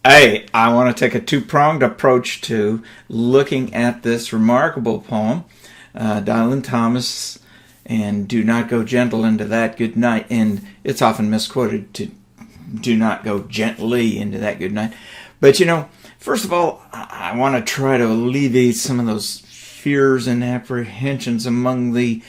Hey, I want to take a two-pronged approach to looking at this remarkable poem, Dylan Thomas, and do not go gentle into that good night. And it's often misquoted to do not go gently into that good night. But, first of all, I want to try to alleviate some of those fears and apprehensions among the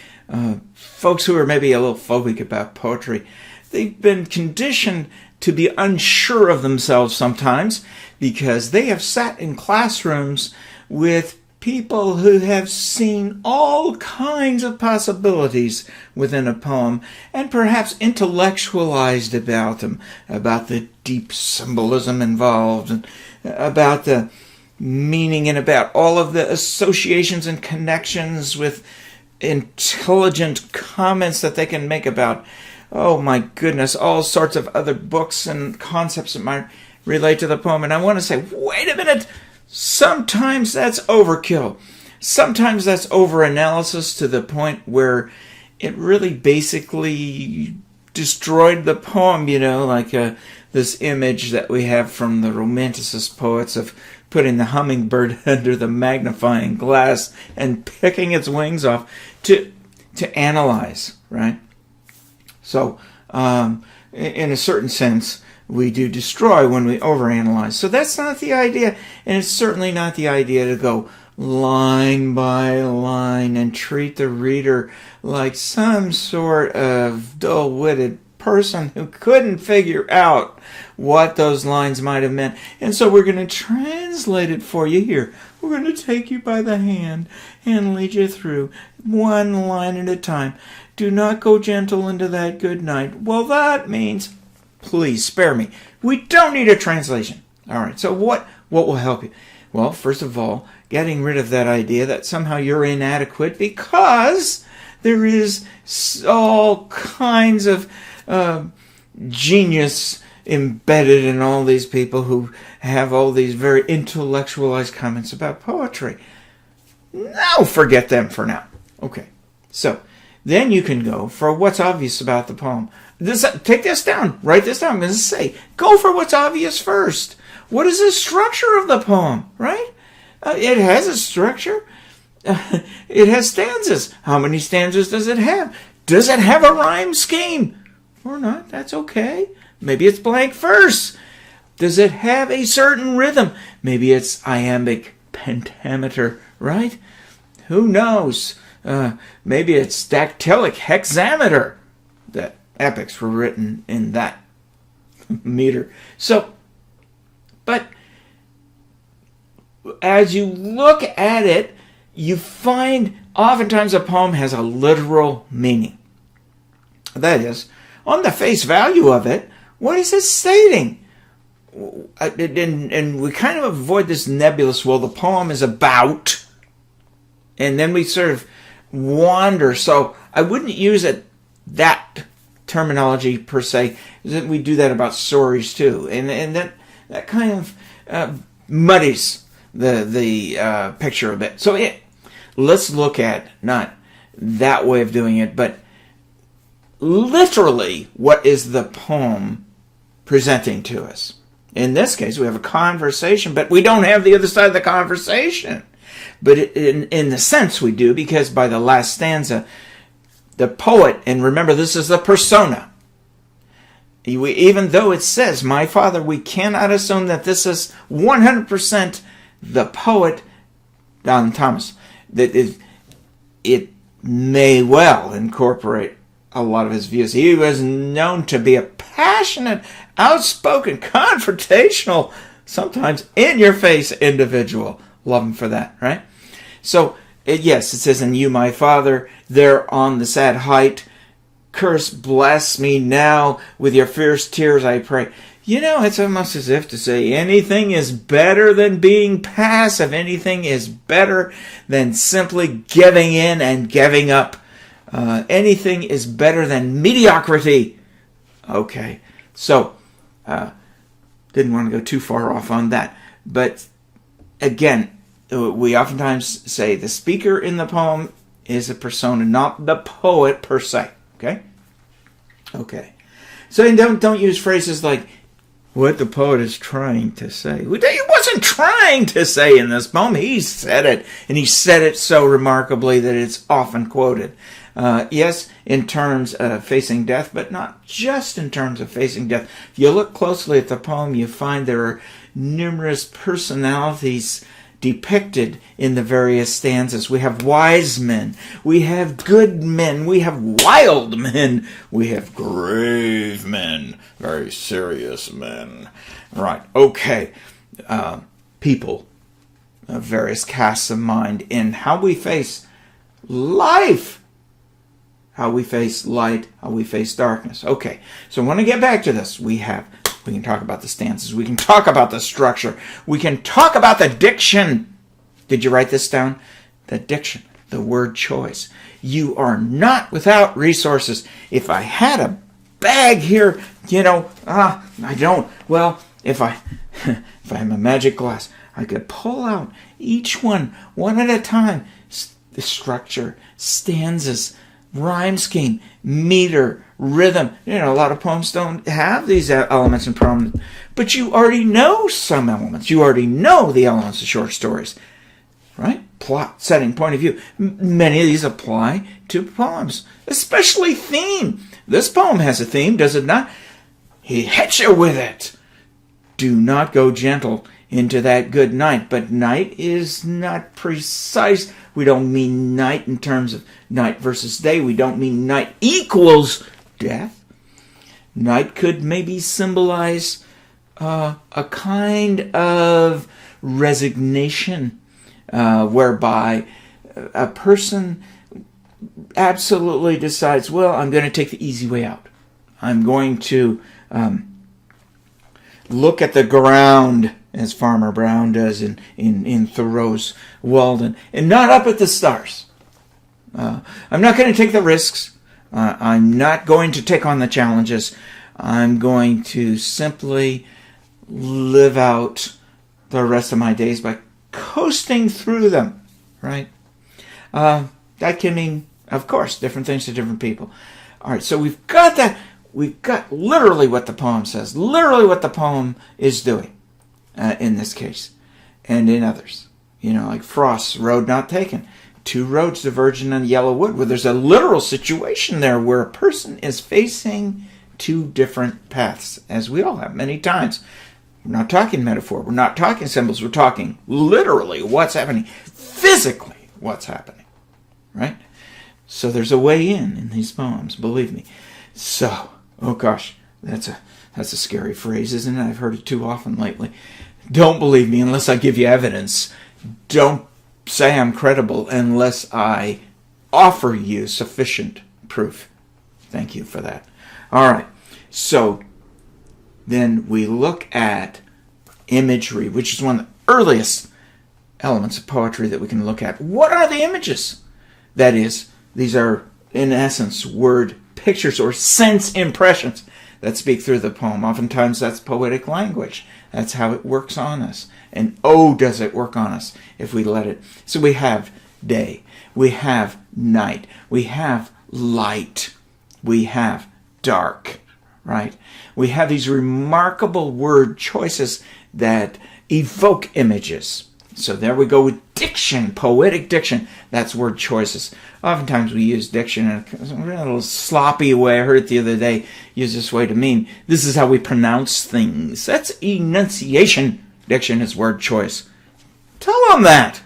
folks who are maybe a little phobic about poetry. They've been conditioned to be unsure of themselves sometimes because they have sat in classrooms with people who have seen all kinds of possibilities within a poem and perhaps intellectualized about them, about the deep symbolism involved, and about the meaning and about all of the associations and connections with intelligent comments that they can make about, oh my goodness, all sorts of other books and concepts that might relate to the poem. And I want to say, wait a minute, sometimes that's overkill. Sometimes that's overanalysis to the point where it really basically destroyed the poem, like this image that we have from the Romanticist poets of putting the hummingbird under the magnifying glass and picking its wings off to analyze, right? So, in a certain sense, we do destroy when we overanalyze. So that's not the idea, and it's certainly not the idea to go line by line and treat the reader like some sort of dull-witted person who couldn't figure out what those lines might have meant. And so we're going to translate it for you here. We're going to take you by the hand and lead you through one line at a time. Do not go gentle into that good night. Well, that means, please spare me. We don't need a translation. All right, so what will help you? Well, first of all, getting rid of that idea that somehow you're inadequate because there is all kinds of genius embedded in all these people who have all these very intellectualized comments about poetry. No, forget them for now. Okay, so then you can go for what's obvious about the poem. Take this down. Write this down. I'm going to say, go for what's obvious first. What is the structure of the poem, right? It has a structure. It has stanzas. How many stanzas does it have? Does it have a rhyme scheme? Or not? That's okay. Maybe it's blank verse. Does it have a certain rhythm? Maybe it's iambic pentameter, right? Who knows? Maybe it's dactylic hexameter. The epics were written in that meter. So, but as you look at it, you find oftentimes a poem has a literal meaning. That is, on the face value of it, what is it stating? And we kind of avoid this nebulous, well, the poem is about, and then we sort of wander. So I wouldn't use that terminology per se. We do that about stories too, and that kind of muddies the picture a bit. So let's look at not that way of doing it, but literally what is the poem presenting to us. In this case, we have a conversation, but we don't have the other side of the conversation. But in the sense we do, because by the last stanza, the poet, and remember this is the persona, even though it says, my father, we cannot assume that this is 100% the poet, Dylan Thomas. That it may well incorporate a lot of his views. He was known to be a passionate, outspoken, confrontational, sometimes in-your-face individual. Love him for that, right? So, yes, it says, and you, my father, there on the sad height, curse, bless me now, with your fierce tears I pray. It's almost as if to say anything is better than being passive. Anything is better than simply giving in and giving up. Anything is better than mediocrity. Okay, so didn't want to go too far off on that. But again, we oftentimes say the speaker in the poem is a persona, not the poet per se. Okay. So don't use phrases like what the poet is trying to say. He wasn't trying to say in this poem. He said it, and he said it so remarkably that it's often quoted. Yes, in terms of facing death, but not just in terms of facing death. If you look closely at the poem, you find there are numerous personalities depicted in the various stanzas. We have wise men, we have good men, we have wild men, we have grave men, very serious men. Right, okay. People of various casts of mind in how we face life, how we face light, how we face darkness. Okay, so I want to get back to this. We can talk about the stanzas. We can talk about the structure. We can talk about the diction. Did you write this down? The diction, the word choice. You are not without resources. If I had a bag here, I don't. Well, if I have a magic glass, I could pull out each one at a time. The structure, stanzas, rhyme scheme, meter, rhythm. A lot of poems don't have these elements in prominence, but you already know some elements. You already know the elements of short stories, right? Plot, setting, point of view. Many of these apply to poems, especially theme. This poem has a theme, does it not? He hits you with it. Do not go gentle into that good night. But night is not precise. We don't mean night in terms of night versus day. We don't mean night equals death. Night could maybe symbolize a kind of resignation, whereby a person absolutely decides, well, I'm going to take the easy way out. I'm going to look at the ground, as Farmer Brown does in Thoreau's Walden, and not up at the stars. I'm not going to take the risks. I'm not going to take on the challenges. I'm going to simply live out the rest of my days by coasting through them, right? That can mean, of course, different things to different people. All right, so we've got that. We've got literally what the poem says, literally what the poem is doing in this case, and in others. Like Frost's Road Not Taken. Two roads diverging on yellow wood, where there's a literal situation there where a person is facing two different paths, as we all have many times. We're not talking metaphor. We're not talking symbols. We're talking literally what's happening, physically what's happening, right? So there's a way in these poems, believe me. So, oh gosh, that's a scary phrase, isn't it? I've heard it too often lately. Don't believe me unless I give you evidence. Don't say I'm credible unless I offer you sufficient proof. Thank you for that. All right, so then we look at imagery, which is one of the earliest elements of poetry that we can look at. What are the images? That is, these are, in essence, word pictures or sense impressions that speak through the poem. Oftentimes that's poetic language. That's how it works on us. And oh, does it work on us if we let it. So we have day. We have night. We have light. We have dark, right? We have these remarkable word choices that evoke images. So there we go with diction, poetic diction. That's word choices. Oftentimes we use diction in a little sloppy way. I heard it the other day, use this way to mean this is how we pronounce things. That's enunciation. Diction is word choice. Tell them that.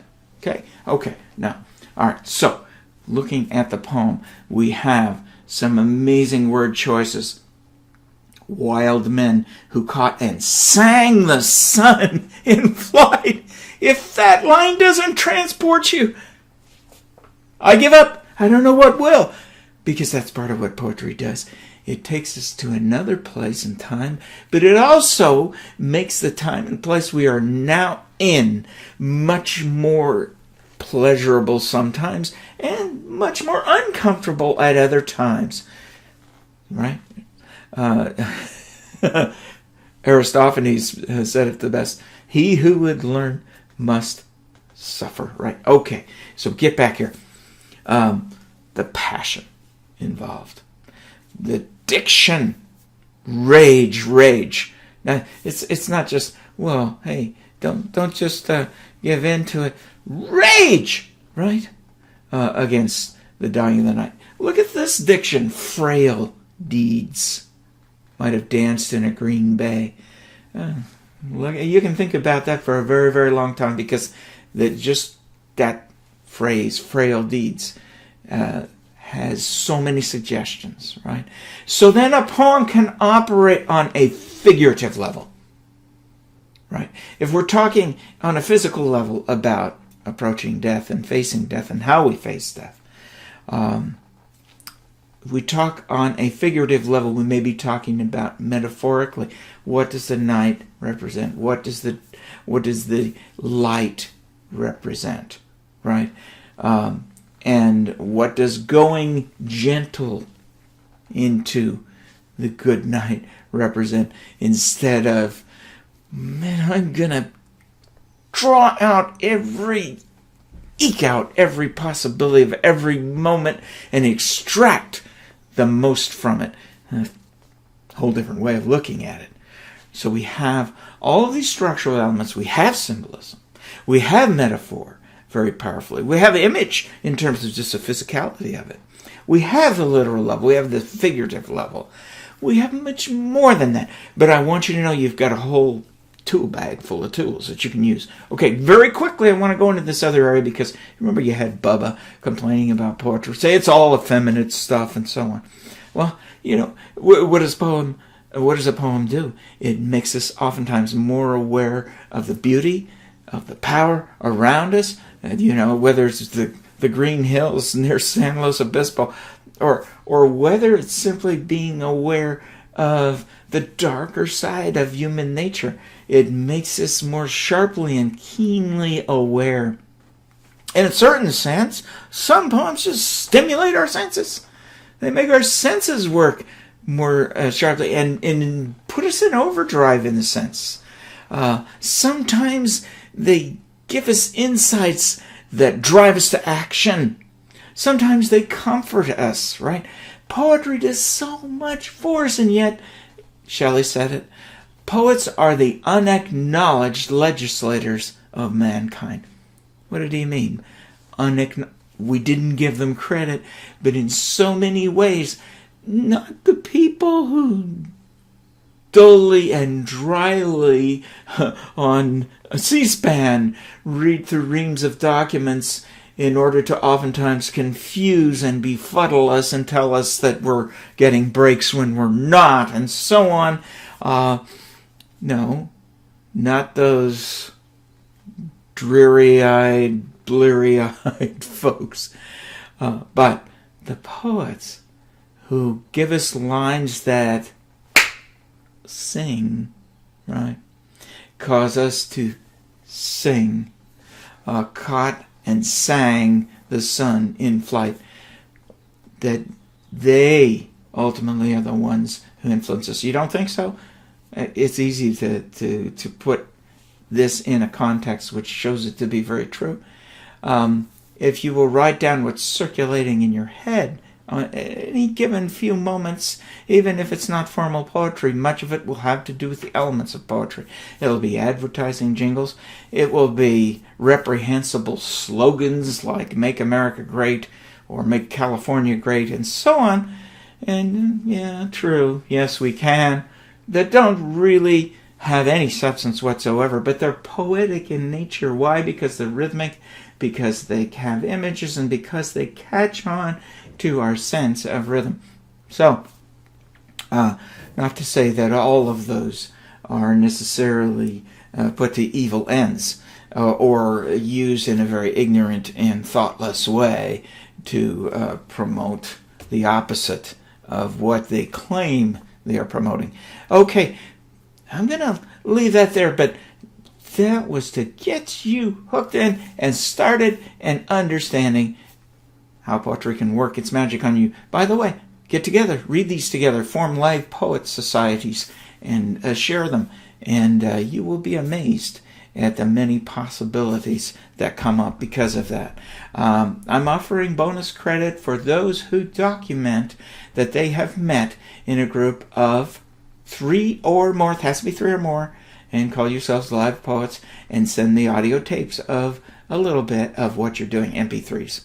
Okay. Now, all right. So, looking at the poem, we have some amazing word choices. Wild men who caught and sang the sun in flight. If that line doesn't transport you, I give up. I don't know what will. Because that's part of what poetry does. It takes us to another place and time, but it also makes the time and place we are now in much more pleasurable sometimes and much more uncomfortable at other times. Right? Aristophanes said it the best. He who would learn must suffer. Right? Okay, so get back here. The passion involved. The diction, rage, Now, it's not just, well, hey, don't just give in to it. Rage, right? Against the dying of the night. Look at this diction. Frail deeds might have danced in a green bay. You can think about that for a very, very long time, because just that phrase, frail deeds, has so many suggestions, right? So then a poem can operate on a figurative level, right? If we're talking on a physical level about approaching death and facing death and how we face death, if we talk on a figurative level, we may be talking about metaphorically. What does the night represent? What does the light represent? Right? And what does going gentle into the good night represent? Instead of, man, I'm gonna eke out every possibility of every moment and extract the most from it. A whole different way of looking at it. So we have all of these structural elements. We have symbolism. We have metaphor very powerfully. We have image in terms of just the physicality of it. We have the literal level. We have the figurative level. We have much more than that. But I want you to know you've got a whole tool bag full of tools that you can use. Okay, very quickly I want to go into this other area, because remember you had Bubba complaining about poetry, say it's all effeminate stuff and so on. Well, what does a poem do? It makes us oftentimes more aware of the beauty, of the power around us, whether it's the green hills near San Luis Obispo, or whether it's simply being aware of the darker side of human nature. It makes us more sharply and keenly aware. In a certain sense, some poems just stimulate our senses. They make our senses work more sharply and put us in overdrive, in a sense. Sometimes they give us insights that drive us to action. Sometimes they comfort us, right? Poetry does so much for us, and yet, Shelley said it, poets are the unacknowledged legislators of mankind. What did he mean? We didn't give them credit, but in so many ways, not the people who dully and dryly on C-SPAN read through reams of documents in order to oftentimes confuse and befuddle us and tell us that we're getting breaks when we're not, and so on. No, not those dreary-eyed, bleary-eyed folks, but the poets who give us lines that sing, right? Cause us to sing. Caught and sang the sun in flight. That they ultimately are the ones who influence us. You don't think so? It's easy to put this in a context which shows it to be very true. If you will write down what's circulating in your head on any given few moments, even if it's not formal poetry, much of it will have to do with the elements of poetry. It'll be advertising jingles. It will be reprehensible slogans like "Make America Great" or "Make California Great" and so on. And yeah, true, yes, we can. That don't really have any substance whatsoever, but they're poetic in nature. Why? Because they're rhythmic, because they have images, and because they catch on to our sense of rhythm. So, not to say that all of those are necessarily put to evil ends or used in a very ignorant and thoughtless way to promote the opposite of what they claim they are promoting. Okay, I'm going to leave that there, but that was to get you hooked in and started and understanding how poetry can work its magic on you. By the way, get together, read these together, form live poet societies, and share them. And you will be amazed at the many possibilities that come up because of that. I'm offering bonus credit for those who document that they have met in a group of 3 or more, it has to be 3 or more, and call yourselves live poets and send the audio tapes of a little bit of what you're doing, MP3s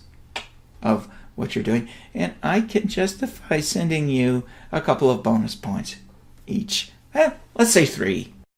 of what you're doing, and I can justify sending you a couple of bonus points each. Let's say 3.